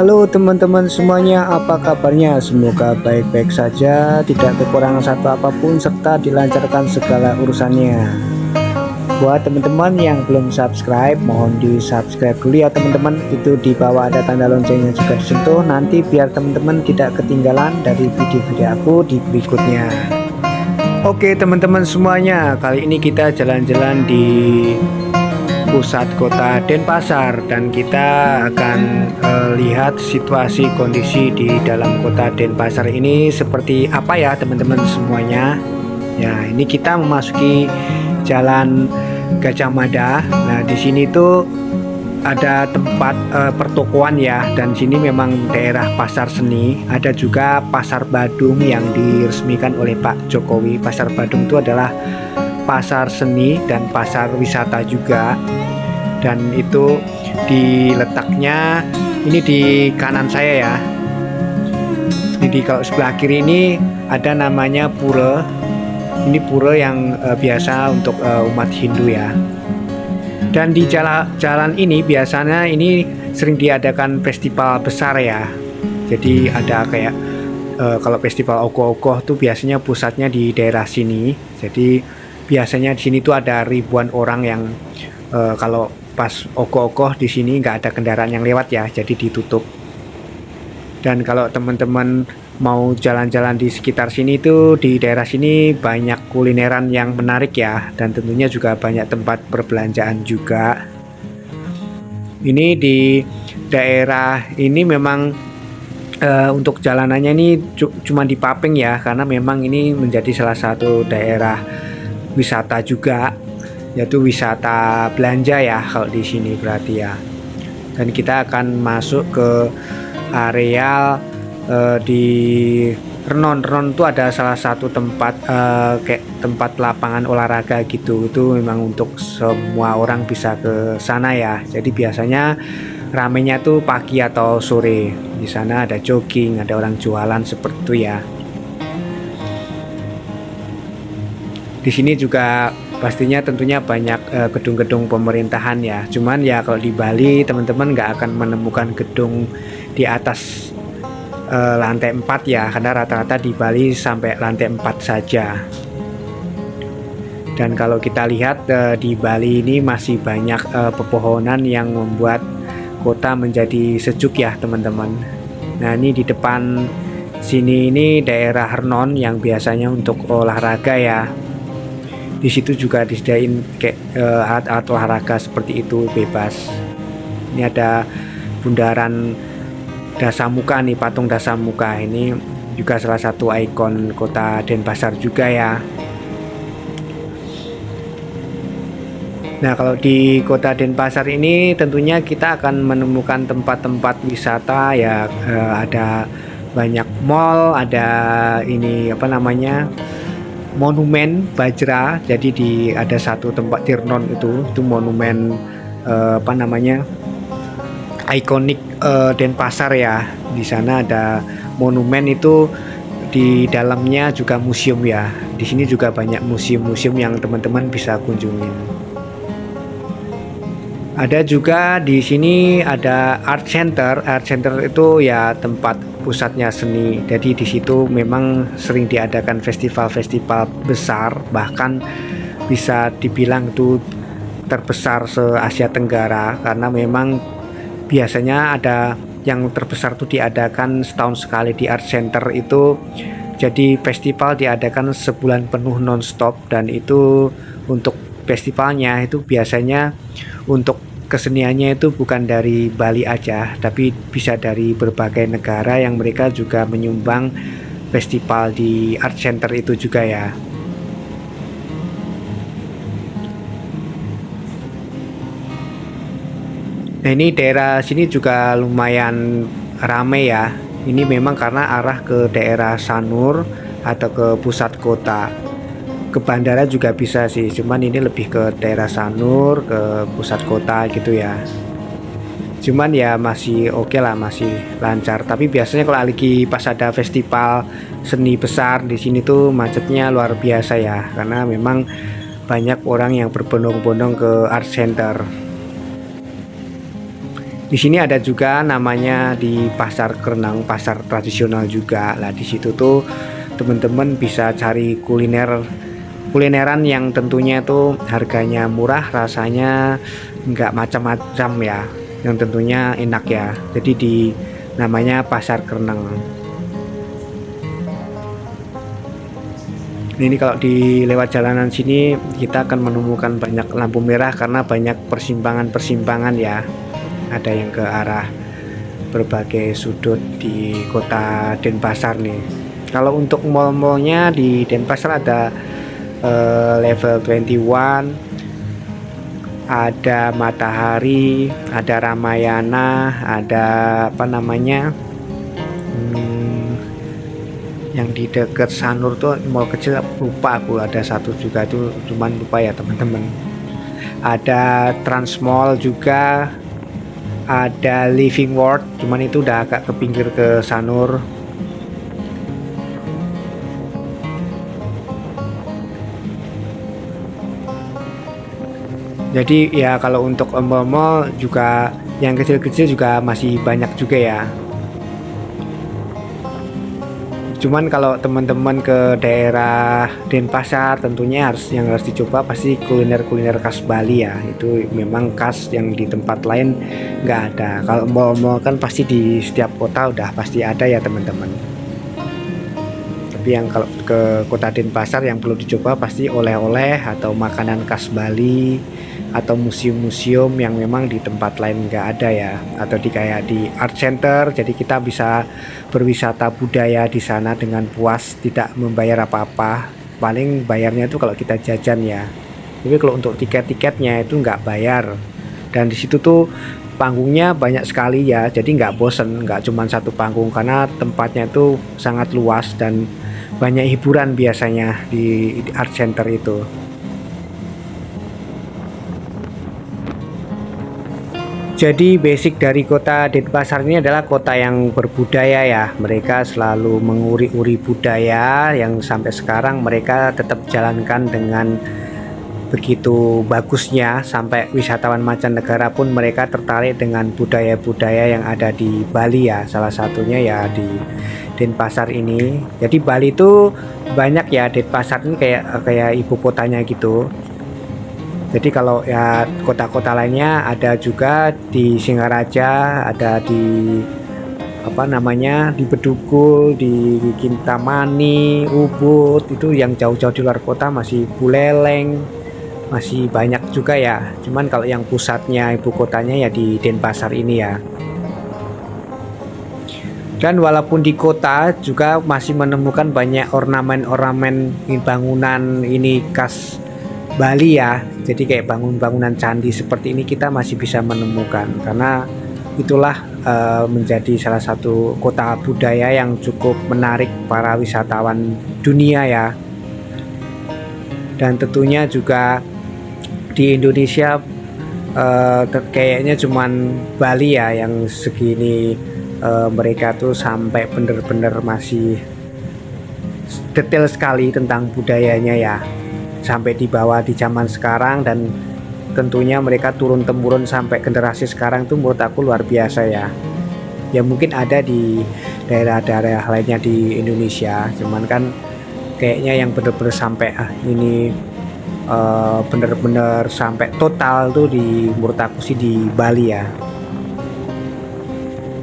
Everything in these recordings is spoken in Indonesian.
Halo teman-teman semuanya, apa kabarnya? Semoga baik-baik saja, tidak kekurangan satu apapun, serta dilancarkan segala urusannya. Buat teman-teman yang belum subscribe, mohon di subscribe dulu ya teman-teman. Itu di bawah ada tanda loncengnya juga disentuh, nanti biar teman-teman tidak ketinggalan dari video-video aku di berikutnya. Oke teman-teman semuanya, kali ini kita jalan-jalan di pusat kota Denpasar dan kita akan lihat situasi kondisi di dalam kota Denpasar ini seperti apa ya teman-teman semuanya. Ya, ini kita memasuki Jalan Gajah Mada. Nah, di sini tuh ada tempat pertokoan ya, dan sini memang daerah pasar seni. Ada juga Pasar Badung yang diresmikan oleh Pak Jokowi. Pasar Badung itu adalah pasar seni dan pasar wisata juga, dan itu diletaknya ini di kanan saya ya. Jadi kalau sebelah kiri ini ada namanya pura. Ini pura yang biasa untuk umat Hindu ya. Dan di jalan ini biasanya ini sering diadakan festival besar ya. Jadi ada kayak kalau festival ogoh-ogoh tuh biasanya pusatnya di daerah sini. Jadi biasanya di sini tuh ada ribuan orang yang kalau pas ogoh-ogoh di sini nggak ada kendaraan yang lewat ya, jadi ditutup. Dan kalau teman-teman mau jalan-jalan di sekitar sini tuh, di daerah sini banyak kulineran yang menarik ya, dan tentunya juga banyak tempat perbelanjaan juga. Ini di daerah ini memang untuk jalanannya ini cuma di Papeng ya, karena memang ini menjadi salah satu daerah wisata juga, yaitu wisata belanja ya kalau di sini berarti ya. Dan kita akan masuk ke area di Renon. Renon itu ada salah satu tempat kayak tempat lapangan olahraga gitu. Itu memang untuk semua orang bisa ke sana ya. Jadi biasanya ramenya tuh pagi atau sore. Di sana ada jogging, ada orang jualan seperti itu ya. Di sini juga pastinya tentunya banyak gedung-gedung pemerintahan ya. Cuman ya kalau di Bali teman-teman nggak akan menemukan gedung di atas lantai 4 ya, karena rata-rata di Bali sampai lantai 4 saja. Dan kalau kita lihat di Bali ini masih banyak pepohonan yang membuat kota menjadi sejuk ya teman-teman. Nah, ini di depan sini ini daerah Renon yang biasanya untuk olahraga ya. Di situ juga disediain kayak alat-alat olahraga seperti itu bebas. Ini ada bundaran Dasamuka nih, patung Dasamuka ini juga salah satu ikon kota Denpasar juga ya. Nah, kalau di kota Denpasar ini tentunya kita akan menemukan tempat-tempat wisata ya, ada banyak mall, ada ini apa namanya, monumen Bajra. Jadi ada satu tempat di Renon itu monumen apa namanya, ikonik Denpasar ya. Di sana ada monumen itu, di dalamnya juga museum ya. Di sini juga banyak museum-museum yang teman-teman bisa kunjungin. Ada juga di sini ada art center. Art center itu ya tempat pusatnya seni. Jadi di situ memang sering diadakan festival-festival besar, bahkan bisa dibilang itu terbesar se-Asia Tenggara, karena memang biasanya ada yang terbesar tuh diadakan setahun sekali di art center itu. Jadi festival diadakan sebulan penuh nonstop, dan itu untuk festivalnya itu biasanya untuk keseniannya itu bukan dari Bali aja, tapi bisa dari berbagai negara yang mereka juga menyumbang festival di art center itu juga ya. Nah, ini daerah sini juga lumayan ramai ya. Ini memang karena arah ke daerah Sanur atau ke pusat kota. Ke bandara juga bisa sih, cuman ini lebih ke daerah Sanur, ke pusat kota gitu ya. Cuman ya masih oke lah, masih lancar. Tapi biasanya kalau lagi pas ada festival seni besar di sini tuh macetnya luar biasa ya, karena memang banyak orang yang berbondong-bondong ke art center. Di sini ada juga namanya di Pasar Kerenang, pasar tradisional juga. Lah di situ tuh teman-teman bisa cari kulineran yang tentunya tuh harganya murah, rasanya nggak macam-macam ya, yang tentunya enak ya. Jadi di namanya Pasar Kerenang. Ini kalau di lewat jalanan sini kita akan menemukan banyak lampu merah karena banyak persimpangan-persimpangan ya. Ada yang ke arah berbagai sudut di kota Denpasar nih. Kalau untuk mall-mallnya di Denpasar ada Level 21, ada Matahari, ada Ramayana, ada apa namanya yang di dekat Sanur tuh mall kecil, lupa aku, ada satu juga tuh, cuman lupa ya teman-teman. Ada Transmall juga, ada Living World, cuman itu udah agak ke pinggir ke Sanur. Jadi ya kalau untuk mall-mall juga yang kecil-kecil juga masih banyak juga ya. Cuman kalau teman-teman ke daerah Denpasar tentunya yang harus dicoba pasti kuliner-kuliner khas Bali ya. Itu memang khas yang di tempat lain nggak ada. Kalau mall-mall kan pasti di setiap kota udah pasti ada ya teman-teman. Tapi yang kalau ke kota Denpasar yang perlu dicoba pasti oleh-oleh atau makanan khas Bali, atau museum-museum yang memang di tempat lain nggak ada ya, atau kayak di art center, jadi kita bisa berwisata budaya di sana dengan puas, tidak membayar apa-apa, paling bayarnya itu kalau kita jajan ya. Tapi kalau untuk tiket-tiketnya itu nggak bayar, dan di situ tuh panggungnya banyak sekali ya, jadi nggak bosen, nggak cuma satu panggung karena tempatnya itu sangat luas dan banyak hiburan biasanya di art center itu. Jadi basic dari kota Denpasar ini adalah kota yang berbudaya ya. Mereka selalu menguri-uri budaya yang sampai sekarang mereka tetap jalankan dengan begitu bagusnya, sampai wisatawan mancanegara pun mereka tertarik dengan budaya-budaya yang ada di Bali ya. Salah satunya ya di Denpasar ini. Jadi Bali itu banyak ya, Denpasar ini kayak ibu kotanya gitu. Jadi kalau ya kota-kota lainnya ada juga di Singaraja, ada di apa namanya di Bedugul, di Kintamani, Ubud, itu yang jauh-jauh di luar kota, masih Buleleng, masih banyak juga ya. Cuman kalau yang pusatnya ibu kotanya ya di Denpasar ini ya. Dan walaupun di kota juga masih menemukan banyak ornamen-ornamen bangunan ini khas Bali ya. Jadi kayak bangunan candi seperti ini kita masih bisa menemukan, karena itulah menjadi salah satu kota budaya yang cukup menarik para wisatawan dunia ya. Dan tentunya juga di Indonesia kayaknya cuman Bali ya yang segini, mereka tuh sampai bener-bener masih detail sekali tentang budayanya ya, sampai dibawa di zaman sekarang, dan tentunya mereka turun-temurun sampai generasi sekarang tuh menurut aku luar biasa ya. Ya mungkin ada di daerah-daerah lainnya di Indonesia, cuman kan kayaknya yang bener-bener sampai ini bener-bener sampai total tuh di menurut aku sih di Bali ya.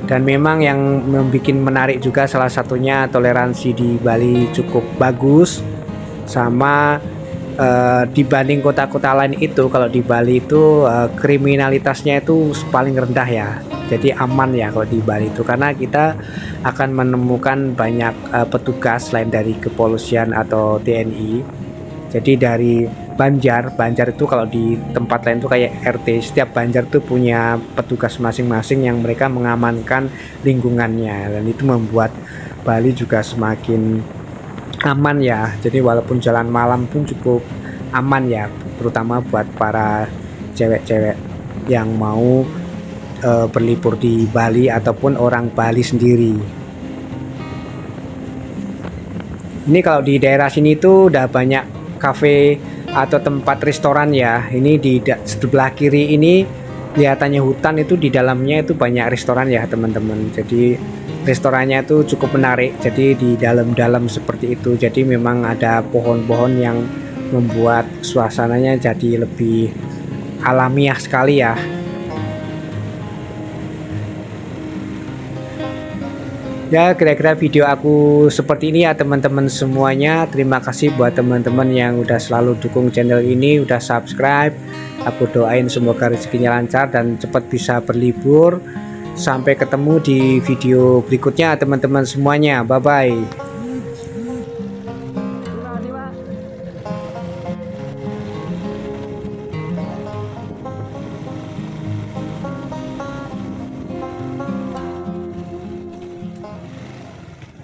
Dan memang yang membuat menarik juga salah satunya toleransi di Bali cukup bagus, sama dibanding kota-kota lain itu, kalau di Bali itu kriminalitasnya itu paling rendah ya. Jadi aman ya kalau di Bali itu, karena kita akan menemukan banyak petugas lain dari kepolisian atau TNI. Jadi dari Banjar itu kalau di tempat lain tuh kayak RT, setiap Banjar tuh punya petugas masing-masing yang mereka mengamankan lingkungannya, dan itu membuat Bali juga semakin aman ya. Jadi walaupun jalan malam pun cukup aman ya, terutama buat para cewek-cewek yang mau berlibur di Bali ataupun orang Bali sendiri. Ini kalau di daerah sini tuh udah banyak kafe atau tempat restoran ya. Ini di sebelah kiri ini kelihatannya hutan itu di dalamnya itu banyak restoran ya teman-teman. Jadi restorannya itu cukup menarik, jadi di dalam-dalam seperti itu. Jadi memang ada pohon-pohon yang membuat suasananya jadi lebih alamiah sekali ya. Ya, kira-kira video aku seperti ini ya teman-teman semuanya. Terima kasih buat teman-teman yang udah selalu dukung channel ini, udah subscribe. Aku doain semoga rezekinya lancar dan cepat bisa berlibur. Sampai ketemu di video berikutnya teman-teman semuanya. Bye bye.